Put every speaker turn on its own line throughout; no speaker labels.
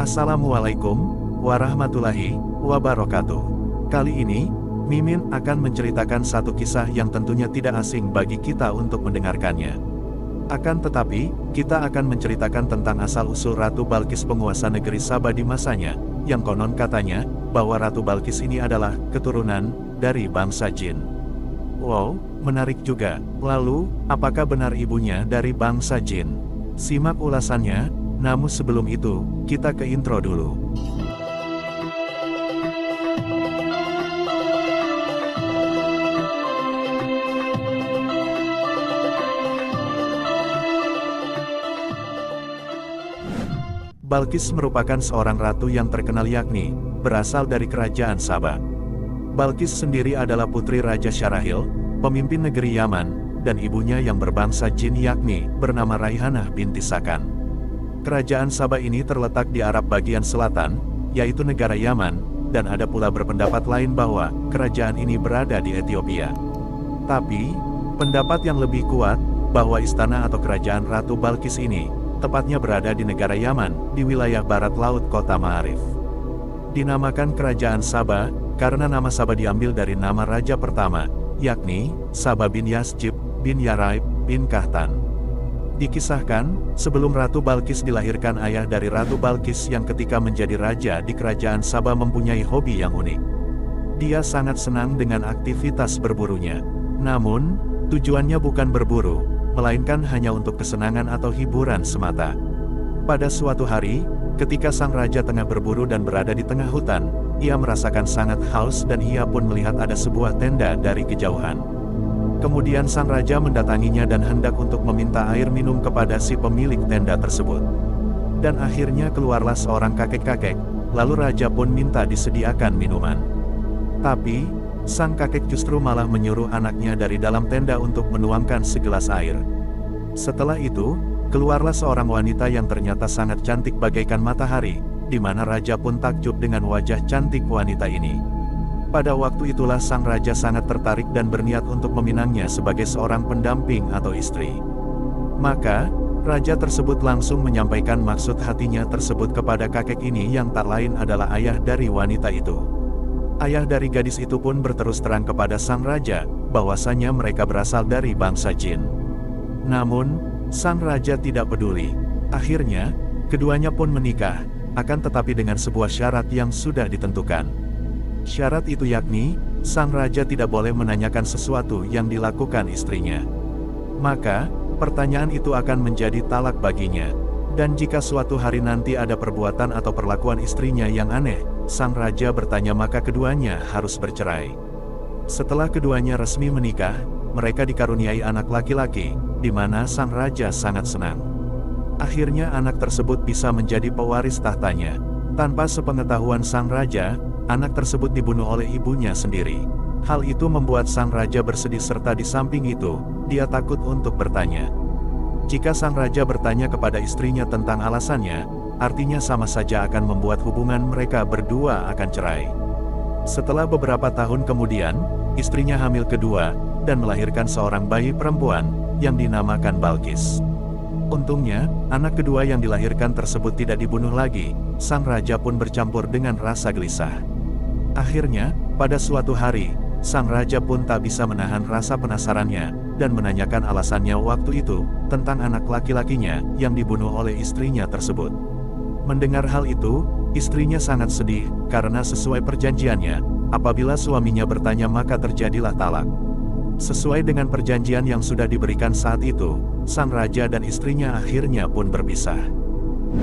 Assalamualaikum warahmatullahi wabarakatuh. Kali ini, Mimin akan menceritakan satu kisah yang tentunya tidak asing bagi kita untuk mendengarkannya. Akan tetapi, kita akan menceritakan tentang asal-usul Ratu Balkis penguasa negeri Saba di masanya, yang konon katanya, bahwa Ratu Balkis ini adalah keturunan dari bangsa jin. Wow, menarik juga. Lalu, apakah benar ibunya dari bangsa jin? Simak ulasannya. Namun sebelum itu, kita ke intro dulu. Balkis merupakan seorang ratu yang terkenal yakni, berasal dari kerajaan Saba. Balkis sendiri adalah putri Raja Syarahil, pemimpin negeri Yaman, dan ibunya yang berbangsa jin yakni, bernama Raihanah binti Sakan. Kerajaan Saba ini terletak di Arab bagian selatan, yaitu negara Yaman, dan ada pula berpendapat lain bahwa kerajaan ini berada di Ethiopia. Tapi, pendapat yang lebih kuat, bahwa istana atau kerajaan Ratu Balkis ini, tepatnya berada di negara Yaman, di wilayah barat laut kota Ma'arif. Dinamakan kerajaan Saba, karena nama Saba diambil dari nama raja pertama, yakni, Saba bin Yasjib, bin Yaraib, bin Kahtan. Dikisahkan, sebelum Ratu Balkis dilahirkan ayah dari Ratu Balkis yang ketika menjadi raja di kerajaan Saba mempunyai hobi yang unik. Dia sangat senang dengan aktivitas berburunya. Namun, tujuannya bukan berburu, melainkan hanya untuk kesenangan atau hiburan semata. Pada suatu hari, ketika sang raja tengah berburu dan berada di tengah hutan, ia merasakan sangat haus dan ia pun melihat ada sebuah tenda dari kejauhan. Kemudian sang raja mendatanginya dan hendak untuk meminta air minum kepada si pemilik tenda tersebut. Dan akhirnya keluarlah seorang kakek-kakek, lalu raja pun minta disediakan minuman. Tapi, sang kakek justru malah menyuruh anaknya dari dalam tenda untuk menuangkan segelas air. Setelah itu, keluarlah seorang wanita yang ternyata sangat cantik bagaikan matahari, di mana raja pun takjub dengan wajah cantik wanita ini. Pada waktu itulah sang raja sangat tertarik dan berniat untuk meminangnya sebagai seorang pendamping atau istri. Maka, raja tersebut langsung menyampaikan maksud hatinya tersebut kepada kakek ini yang tak lain adalah ayah dari wanita itu. Ayah dari gadis itu pun berterus terang kepada sang raja, bahwasanya mereka berasal dari bangsa jin. Namun, sang raja tidak peduli. Akhirnya, keduanya pun menikah, akan tetapi dengan sebuah syarat yang sudah ditentukan. Syarat itu yakni, sang raja tidak boleh menanyakan sesuatu yang dilakukan istrinya. Maka, pertanyaan itu akan menjadi talak baginya. Dan jika suatu hari nanti ada perbuatan atau perlakuan istrinya yang aneh, sang raja bertanya maka keduanya harus bercerai. Setelah keduanya resmi menikah, mereka dikaruniai anak laki-laki, di mana sang raja sangat senang. Akhirnya anak tersebut bisa menjadi pewaris tahtanya. Tanpa sepengetahuan sang raja, anak tersebut dibunuh oleh ibunya sendiri. Hal itu membuat sang raja bersedih serta di samping itu, dia takut untuk bertanya. Jika sang raja bertanya kepada istrinya tentang alasannya, artinya sama saja akan membuat hubungan mereka berdua akan cerai. Setelah beberapa tahun kemudian, istrinya hamil kedua, dan melahirkan seorang bayi perempuan, yang dinamakan Balkis. Untungnya, anak kedua yang dilahirkan tersebut tidak dibunuh lagi, sang raja pun bercampur dengan rasa gelisah. Akhirnya, pada suatu hari, sang raja pun tak bisa menahan rasa penasarannya, dan menanyakan alasannya waktu itu, tentang anak laki-lakinya, yang dibunuh oleh istrinya tersebut. Mendengar hal itu, istrinya sangat sedih, karena sesuai perjanjiannya, apabila suaminya bertanya maka terjadilah talak. Sesuai dengan perjanjian yang sudah diberikan saat itu, sang raja dan istrinya akhirnya pun berpisah.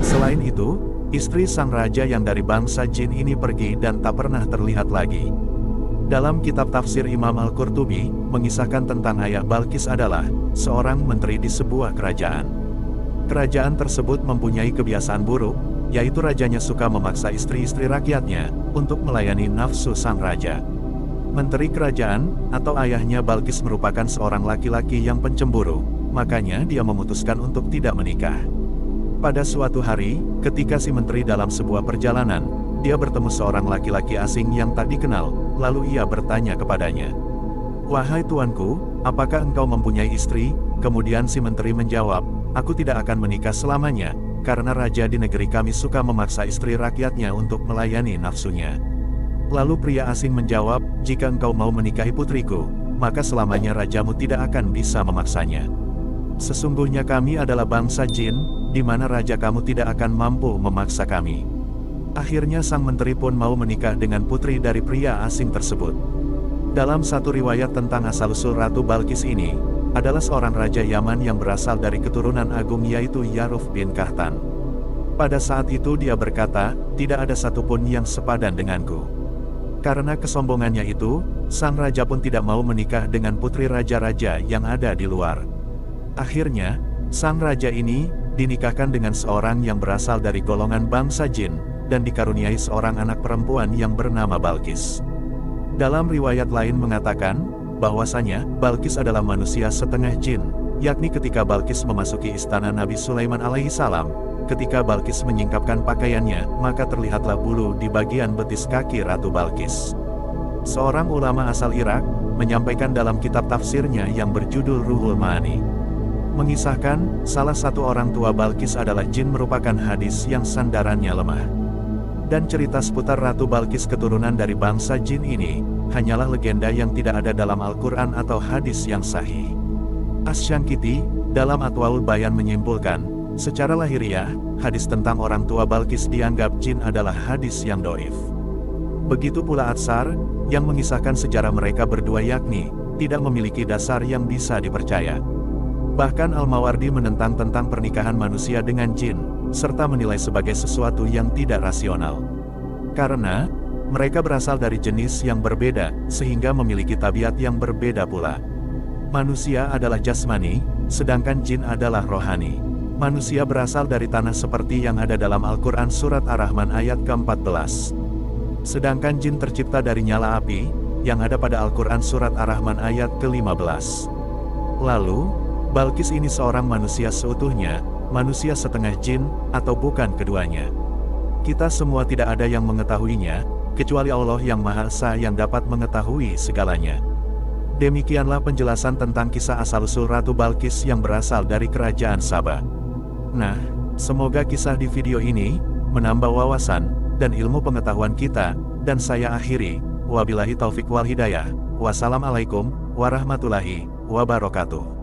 Selain itu, istri sang raja yang dari bangsa jin ini pergi dan tak pernah terlihat lagi. Dalam kitab tafsir Imam Al-Qurtubi, mengisahkan tentang ayah Balkis adalah seorang menteri di sebuah kerajaan. Kerajaan tersebut mempunyai kebiasaan buruk, yaitu rajanya suka memaksa istri-istri rakyatnya untuk melayani nafsu sang raja. Menteri kerajaan, atau ayahnya Balkis merupakan seorang laki-laki yang pencemburu, makanya dia memutuskan untuk tidak menikah. Pada suatu hari, ketika si menteri dalam sebuah perjalanan, dia bertemu seorang laki-laki asing yang tak dikenal, lalu ia bertanya kepadanya, "Wahai tuanku, apakah engkau mempunyai istri?" Kemudian si menteri menjawab, "Aku tidak akan menikah selamanya, karena raja di negeri kami suka memaksa istri rakyatnya untuk melayani nafsunya. Lalu pria asing menjawab, jika engkau mau menikahi putriku, maka selamanya rajamu tidak akan bisa memaksanya. Sesungguhnya kami adalah bangsa jin, di mana raja kamu tidak akan mampu memaksa kami. Akhirnya sang menteri pun mau menikah dengan putri dari pria asing tersebut. Dalam satu riwayat tentang asal-usul Ratu Balqis ini, adalah seorang raja Yaman yang berasal dari keturunan agung yaitu Yaruf bin Kahtan. Pada saat itu dia berkata, tidak ada satupun yang sepadan denganku. Karena kesombongannya itu, sang raja pun tidak mau menikah dengan putri raja-raja yang ada di luar. Akhirnya, sang raja ini dinikahkan dengan seorang yang berasal dari golongan bangsa jin, dan dikaruniai seorang anak perempuan yang bernama Balqis. Dalam riwayat lain mengatakan, bahwasanya Balqis adalah manusia setengah jin, yakni ketika Balqis memasuki istana Nabi Sulaiman alaihi salam, ketika Balqis menyingkapkan pakaiannya, maka terlihatlah bulu di bagian betis kaki Ratu Balqis. Seorang ulama asal Irak, menyampaikan dalam kitab tafsirnya yang berjudul Ruhul Maani, mengisahkan, salah satu orang tua Balqis adalah jin merupakan hadis yang sandarannya lemah. Dan cerita seputar Ratu Balqis keturunan dari bangsa jin ini, hanyalah legenda yang tidak ada dalam Al-Quran atau hadis yang sahih. Asy-Syankiti, dalam Atwaul Bayan menyimpulkan, secara lahiriah, hadis tentang orang tua Balqis dianggap jin adalah hadis yang doif. Begitu pula Atsar, yang mengisahkan sejarah mereka berdua yakni, tidak memiliki dasar yang bisa dipercaya. Bahkan Al-Mawardi menentang tentang pernikahan manusia dengan jin, serta menilai sebagai sesuatu yang tidak rasional. Karena, mereka berasal dari jenis yang berbeda, sehingga memiliki tabiat yang berbeda pula. Manusia adalah jasmani, sedangkan jin adalah rohani. Manusia berasal dari tanah seperti yang ada dalam Al-Quran Surat Ar-Rahman ayat ke-14. Sedangkan jin tercipta dari nyala api, yang ada pada Al-Quran Surat Ar-Rahman ayat ke-15. Lalu, Balqis ini seorang manusia seutuhnya, manusia setengah jin, atau bukan keduanya. Kita semua tidak ada yang mengetahuinya, kecuali Allah yang Maha Esa yang dapat mengetahui segalanya. Demikianlah penjelasan tentang kisah asal-usul Ratu Balqis yang berasal dari kerajaan Saba. Nah, semoga kisah di video ini menambah wawasan dan ilmu pengetahuan kita, dan saya akhiri, wabillahi taufik wal hidayah, wassalamualaikum warahmatullahi wabarakatuh.